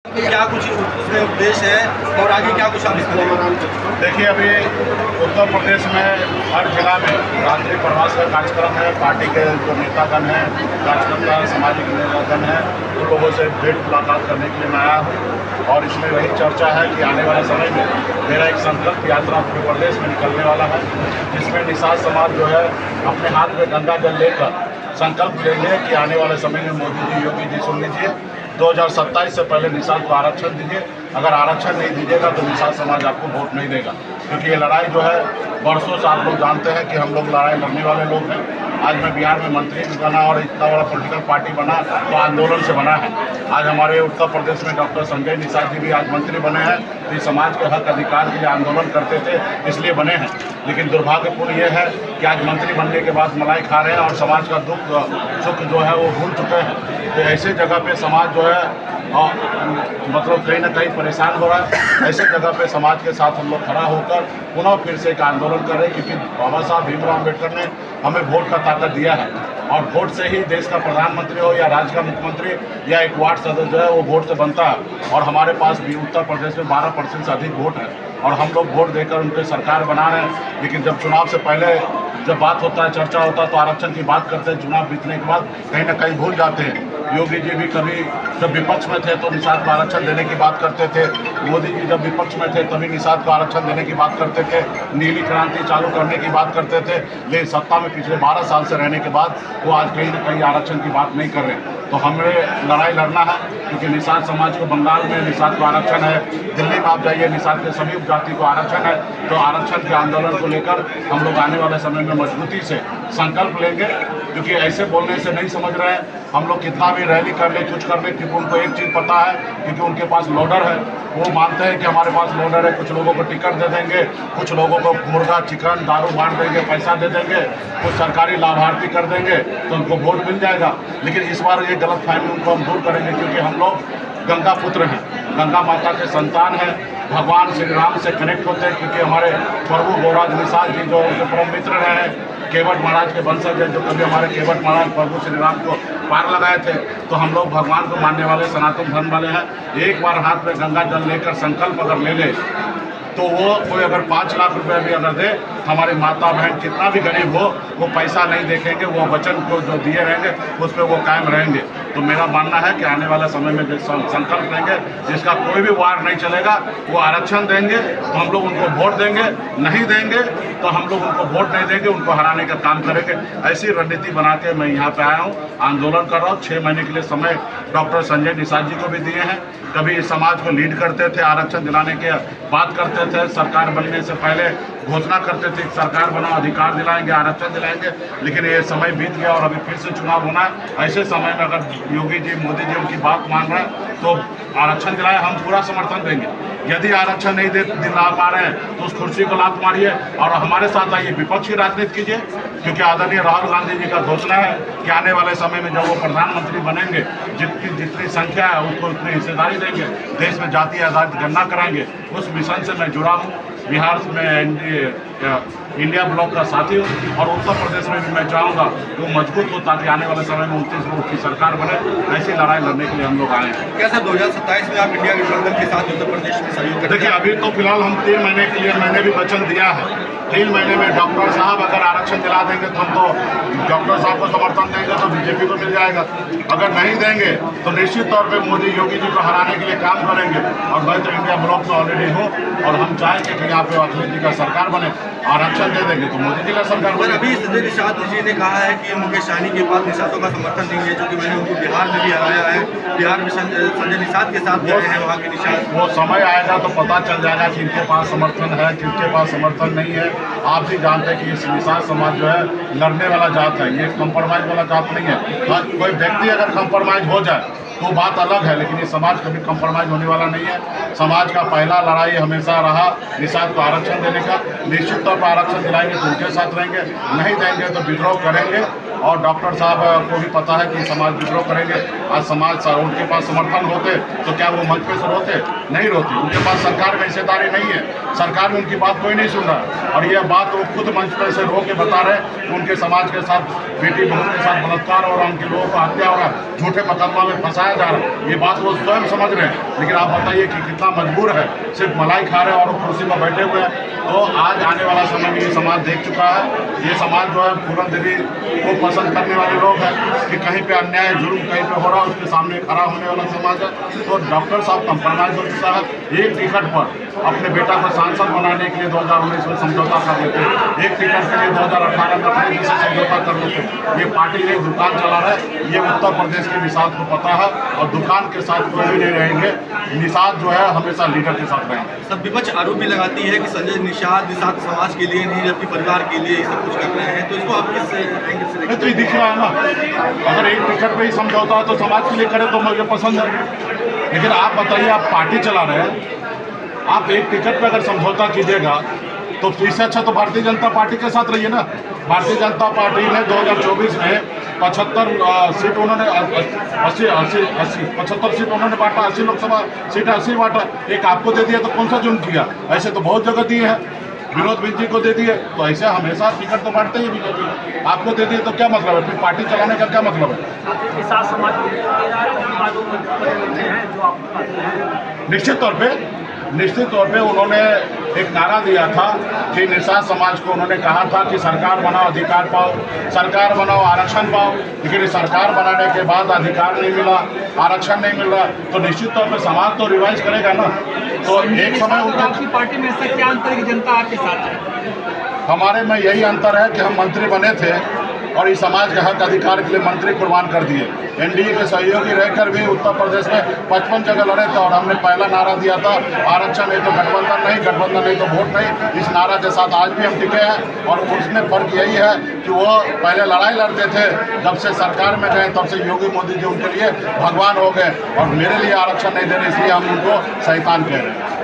क्या कुछ उसमें उद्देश्य है और आगे क्या कुछ आप इसमें देखिए, अभी उत्तर प्रदेश में हर जिला में रात्रि प्रवास का कार्यक्रम है। पार्टी के जो नेतागण हैं, कार्यकर्ता, सामाजिक नेतागण हैं, उन लोगों से भेंट मुलाकात करने के लिए मैं आया हूँ। और इसमें वही चर्चा है कि आने वाले समय में मेरा एक संकल्प यात्रा उत्तर प्रदेश में निकलने वाला है, जिसमें निषाद समाज जो है अपने हाथ में गंगा जल लेकर संकल्प लेंगे कि आने वाले समय में मोदी जी, योगी जी, सुन लीजिए, 2027 से पहले निषाद को आरक्षण दीजिए। अगर आरक्षण नहीं दीजिएगा तो निषाद समाज आपको वोट नहीं देगा, क्योंकि ये लड़ाई जो है वर्षों से आप लोग जानते हैं कि हम लोग लड़ाई लड़ने वाले लोग हैं। आज मैं बिहार में मंत्री भी बना और इतना बड़ा पॉलिटिकल पार्टी बना तो आंदोलन से बना है। आज हमारे उत्तर प्रदेश में डॉक्टर संजय निषाद जी भी आज मंत्री बने हैं, तो इस समाज के हक अधिकार के लिए आंदोलन करते थे, इसलिए बने हैं। लेकिन दुर्भाग्यपूर्ण ये है कि आज मंत्री बनने के बाद मलाई खा रहे हैं और समाज का दुख सुख जो है वो भूल चुके हैं। तो ऐसे जगह पे समाज जो है मतलब कहीं ना कहीं परेशान हो रहा है। ऐसे जगह पे समाज के साथ हम लोग खड़ा होकर पुनः फिर से एक आंदोलन कर रहे हैं, क्योंकि बाबा साहब भीमराव अम्बेडकर ने हमें वोट का ताकत दिया है और वोट से ही देश का प्रधानमंत्री हो या राज्य का मुख्यमंत्री या एक वार्ड सदस्य जो है वो वोट से बनता है। और हमारे पास भी उत्तर प्रदेश में 12% से अधिक वोट है और हम लोग वोट देकर उनके सरकार बना रहे हैं। लेकिन जब चुनाव से पहले जब बात होता है, चर्चा होता है, तो आरक्षण की बात करते हैं। चुनाव बीतने के बाद कहीं ना कहीं भूल जाते हैं। योगी जी भी कभी जब विपक्ष में थे तो निषाद को आरक्षण देने की बात करते थे, मोदी जी जब विपक्ष में थे तभी निषाद को आरक्षण देने की बात करते थे, नीली क्रांति चालू करने की बात करते थे। लेकिन सत्ता में पिछले 12 साल से रहने के बाद वो आज कहीं ना कहीं आरक्षण की बात नहीं कर रहे। तो हमें लड़ाई लड़ना है, क्योंकि निषाद समाज को बंगाल में निषाद को आरक्षण है, दिल्ली में आप जाइए निषाद के सभी उपजाति को आरक्षण है। तो आरक्षण के आंदोलन को लेकर हम लोग आने वाले समय में मजबूती से संकल्प लेंगे, क्योंकि ऐसे बोलने से नहीं समझ रहे हैं। हम लोग कितना भी रैली कर ले, कुछ कर ले, क्योंकि उनको एक चीज़ पता है, क्योंकि उनके पास लोडर है। वो मानते हैं कि हमारे पास लोडर है, कुछ लोगों को टिकट दे देंगे, कुछ लोगों को मुर्गा, चिकन, दारू बांट देंगे, पैसा दे देंगे, कुछ सरकारी लाभार्थी कर देंगे तो उनको वोट मिल जाएगा। लेकिन इस बार ये गलतफहमी उनको हम दूर करेंगे, क्योंकि हम लोग गंगा पुत्र हैं, गंगा माता के संतान हैं, भगवान श्री राम से कनेक्ट होते हैं। क्योंकि हमारे प्रभु गौराज निषाद जी जो उनके परम मित्र रहे हैं, केवट महाराज के वंशज हैं, जो कभी हमारे केवट महाराज प्रभु श्री राम को पार लगाए थे। तो हम लोग भगवान को मानने वाले सनातन धर्म वाले हैं। एक बार हाथ में गंगा जल लेकर संकल्प अगर ले ले तो वो कोई अगर 5 लाख रुपए भी अगर दे, हमारी माता बहन कितना भी गरीब हो वो पैसा नहीं देखेंगे, वो वचन को जो दिए रहेंगे उस पर वो कायम रहेंगे। तो मेरा मानना है कि आने वाला समय में जो संकल्प लेंगे, जिसका कोई भी वार नहीं चलेगा, वो आरक्षण देंगे तो हम लोग उनको वोट देंगे, नहीं देंगे तो हम लोग उनको वोट नहीं देंगे, उनको हराने का काम करेंगे। ऐसी रणनीति बना के मैं यहाँ पे आया हूँ, आंदोलन कर रहा हूँ। 6 महीने के लिए समय डॉक्टर संजय निषाद जी को भी दिए हैं। कभी इस समाज को लीड करते थे, आरक्षण दिलाने के बात करते थे, सरकार बनने से पहले घोषणा करते थे सरकार बनाओ, अधिकार दिलाएंगे, आरक्षण दिलाएंगे। लेकिन ये समय बीत गया और अभी फिर से चुनाव होना है। ऐसे समय में अगर योगी जी, मोदी जी उनकी बात मान रहे हैं तो आरक्षण दिलाए, हम पूरा समर्थन देंगे। यदि आरक्षण नहीं दिला पा रहे हैं तो उस कुर्सी को लात मारिए और हमारे साथ आइए, विपक्ष की राजनीति कीजिए। क्योंकि आदरणीय राहुल गांधी जी का घोषणा है कि आने वाले समय में जब वो प्रधानमंत्री बनेंगे, जितनी संख्या है उसको उतनी हिस्सेदारी देंगे, देश में जातीय आधारित गणना कराएंगे। उस मिशन से मैं जुड़ा हूँ। बिहार में इंडिया ब्लॉक का साथी हूँ और उत्तर प्रदेश में भी मैं चाहूँगा कि वो मजबूत हो, ताकि आने वाले समय में 29 वोट की सरकार बने। ऐसी लड़ाई लड़ने के लिए हम लोग आए हैं। क्या सर 2027 में आप इंडिया गठबंधन के साथ उत्तर प्रदेश में सहयोग करेंगे? देखिए, अभी तो फिलहाल हम 3 महीने के लिए मैंने भी वचन दिया है। 3 महीने में डॉक्टर साहब अगर आरक्षण दिला देंगे तो हम तो डॉक्टर साहब को समर्थन देंगे तो बीजेपी को मिल जाएगा। अगर नहीं देंगे तो निश्चित तौर पे मोदी, योगी जी को हराने के लिए काम करेंगे। और मैं तो इंडिया ब्लॉक में ऑलरेडी हूँ और हम चाहेंगे कि यहाँ पे अखिलेश जी का सरकार बने। आरक्षण दे देंगे तो मोदी जी का सरकार बने। अभी संजय निषाद जी ने कहा है कि मुकेश सहनी के बाद निषादों का समर्थन देंगे, जो कि मैंने उनको बिहार में भी हराया है। बिहार में संजय निषाद के साथ गए हैं वहाँ के निषाद। वो समय आएगा तो पता चल जाएगा कि इनके पास समर्थन है, किनके पास समर्थन नहीं है। आप भी जानते हैं कि इस निषाद समाज जो है लड़ने वाला जात है, ये कंप्रोमाइज वाला जात नहीं है। कोई व्यक्ति अगर कंप्रोमाइज हो जाए तो बात अलग है, लेकिन ये समाज कभी कंप्रोमाइज होने वाला नहीं है। समाज का पहला लड़ाई हमेशा रहा निषाद को आरक्षण देने का। निश्चित तौर पर आरक्षण दिलाएंगे तो उनके साथ रहेंगे, नहीं देंगे तो विद्रोह करेंगे। और डॉक्टर साहब को भी पता है कि समाज विद्रोह करेंगे। आज समाज उनके पास समर्थन होते तो क्या वो मंच पे से रोते? नहीं रोते। उनके पास सरकार में हिस्सेदारी नहीं है, सरकार में उनकी बात कोई नहीं सुन रहा। और यह बात वो खुद मंच पे से रो के बता रहे कि उनके समाज के साथ, बेटी बहू के साथ बलात्कार हो रहा, उनके लोगों को हत्या हो रहा, झूठे मुकदमा में फंसाया जा रहा है। ये बात वो स्वयं समझ रहे हैं। लेकिन आप बताइए कि कितना मजबूर है, सिर्फ मलाई खा रहे हैं और कुर्सी पर बैठे हुए हैं। तो आज आने वाला समय में ये समाज देख चुका है। ये समाज जो है पूरन देवी को पसंद करने वाले लोग हैं कि कहीं पे अन्याय जुर्म कहीं पे हो रहा है उसके सामने खड़ा होने वाला समाज है। तो डॉक्टर साहब कंप्रोमाइज हो चुका है। एक टिकट पर अपने बेटा को सांसद बनाने के लिए 2019 में समझौता कर लेते, एक टिकट के लिए 2018 में अपने जी से समझौता कर लेते। ये पार्टी एक दुकान चला रहा है। ये उत्तर प्रदेश के निषाद को पता है और दुकान के साथ कोई भी नहीं रहेंगे। निषाद जो है हमेशा लीडर के साथ रहेंगे। सब विपक्ष आरोप भी लगाती है कि संजय निषाद समाज के लिए नहीं जबकि परिवार के लिए सब कुछ कर रहे हैं, तो इसको आप किस एंगल से देखते हैं? तो ये दिख रहा है ना, अगर एक टिकट पे ही समझौता है तो समाज के लिए करे तो मुझे पसंद है। लेकिन आप बताइए, आप पार्टी चला रहे हैं, आप एक टिकट पे अगर समझौता कीजिएगा तो इससे अच्छा तो भारतीय जनता पार्टी के साथ रहिए ना। भारतीय जनता पार्टी ने 2024 में 75 सीट उन्होंने 75 सीट उन्होंने बांटा, 80 लोकसभा सीट 80 बांटा। एक आपको दे दिया तो कौन सा जुर्म किया? ऐसे तो बहुत जगह दिए हैं। विनोद बिंद जी को दे दिए तो ऐसे हमेशा टिकट तो बांटते ही बीजेपी। आपको दे दिए तो क्या मतलब है? फिर पार्टी चलाने का क्या मतलब है? निश्चित तौर पे उन्होंने एक नारा दिया था कि निषाद समाज को उन्होंने कहा था कि सरकार बनाओ, अधिकार पाओ, सरकार बनाओ, आरक्षण पाओ। लेकिन सरकार बनाने के बाद अधिकार नहीं मिला, आरक्षण नहीं मिल रहा, तो निश्चित तौर पे समाज तो रिवाइज करेगा ना। तो एक समय आपकी पार्टी में ऐसा क्या अंतर है कि जनता आपके साथ है? हमारे में यही अंतर है कि हम मंत्री बने थे और इस समाज के हक अधिकार के लिए मंत्री कुर्बान कर दिए। एनडीए के सहयोगी रहकर भी उत्तर प्रदेश में 55 जगह लड़े थे और हमने पहला नारा दिया था, आरक्षण नहीं तो गठबंधन नहीं, गठबंधन नहीं तो वोट नहीं। इस नारा के साथ आज भी हम टिके हैं और उसमें फर्क यही है कि वो पहले लड़ाई लड़ते थे, जब से सरकार में गए तब से योगी मोदी जी उनके लिए भगवान हो गए और मेरे लिए आरक्षण नहीं दे रहे, इसलिए हम उनको शैतान कह रहे हैं।